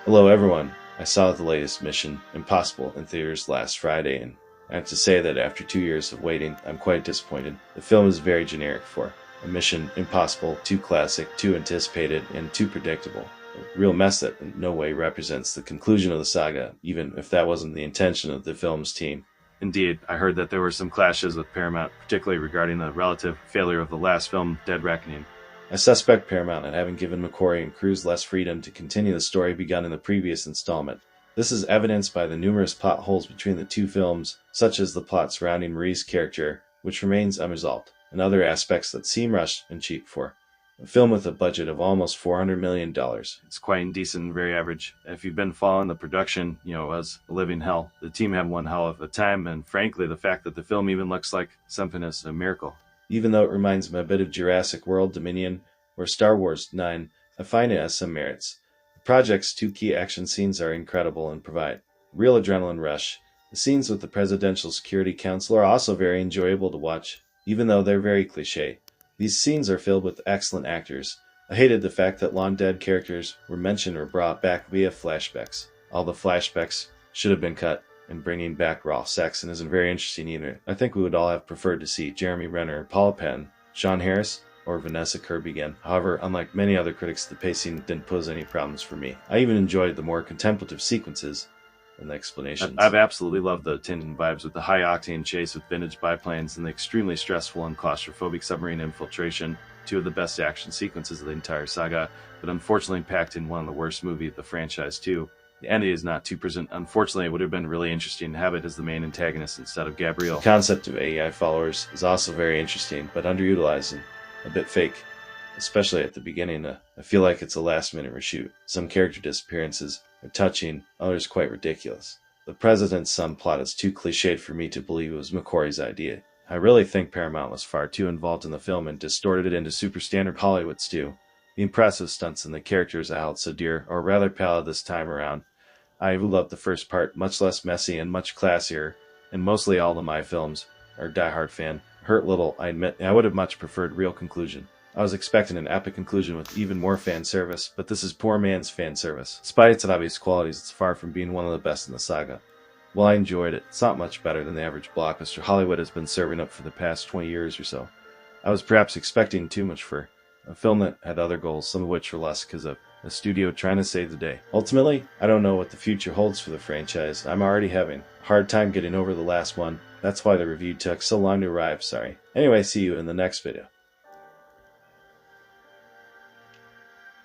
Hello everyone. I saw the latest Mission Impossible in theaters last Friday, and I have to say that after 2 years of waiting, I'm quite disappointed. The film is very generic for a Mission Impossible, too classic, too anticipated, and too predictable. A real mess that in no way represents the conclusion of the saga, even if that wasn't the intention of the film's team. Indeed, I heard that there were some clashes with Paramount, particularly regarding the relative failure of the last film, Dead Reckoning. I suspect Paramount at having given McQuarrie and Cruise less freedom to continue the story begun in the previous installment. This is evidenced by the numerous plot holes between the two films, such as the plot surrounding Marie's character, which remains unresolved, and other aspects that seem rushed and cheap for a film with a budget of almost $400 million. It's quite indecent and very average. If you've been following the production, it was a living hell. The team had one hell of a time, and frankly, the fact that the film even looks like something is a miracle. Even though it reminds me a bit of Jurassic World Dominion or Star Wars 9, I find it has some merits. The project's two key action scenes are incredible and provide real adrenaline rush. The scenes with the Presidential Security Council are also very enjoyable to watch, even though they're very cliche. These scenes are filled with excellent actors. I hated the fact that long-dead characters were mentioned or brought back via flashbacks. All the flashbacks should have been cut, and bringing back Ralph Saxon isn't very interesting either. I think we would all have preferred to see Jeremy Renner, Paula Patton, Sean Harris, or Vanessa Kirby again. However, unlike many other critics, the pacing didn't pose any problems for me. I even enjoyed the more contemplative sequences and the explanations. I've absolutely loved the Tintin vibes with the high-octane chase with vintage biplanes and the extremely stressful and claustrophobic submarine infiltration, two of the best action sequences of the entire saga, but unfortunately packed in one of the worst movies of the franchise too. The ending is not too present. Unfortunately, it would have been really interesting to have it as the main antagonist instead of Gabrielle. The concept of AI followers is also very interesting, but underutilized and a bit fake, especially at the beginning. I feel like it's a last-minute reshoot. Some character disappearances are touching, others quite ridiculous. The President's Son plot is too cliched for me to believe it was McQuarrie's idea. I really think Paramount was far too involved in the film and distorted it into super standard Hollywood stew. The impressive stunts and the characters I held so dear are rather pale this time around. I loved the first part, much less messy and much classier, and mostly all of my films are a diehard fan. Hurt little, I admit. I would have much preferred real conclusion. I was expecting an epic conclusion with even more fan service, but this is poor man's fan service. Despite its obvious qualities, it's far from being one of the best in the saga. While I enjoyed it, it's not much better than the average blockbuster Hollywood has been serving up for the past 20 years or so. I was perhaps expecting too much for a film that had other goals, some of which were less because of a studio trying to save the day. Ultimately, I don't know what the future holds for the franchise. I'm already having a hard time getting over the last one. That's why the review took so long to arrive, sorry. Anyway, see you in the next video.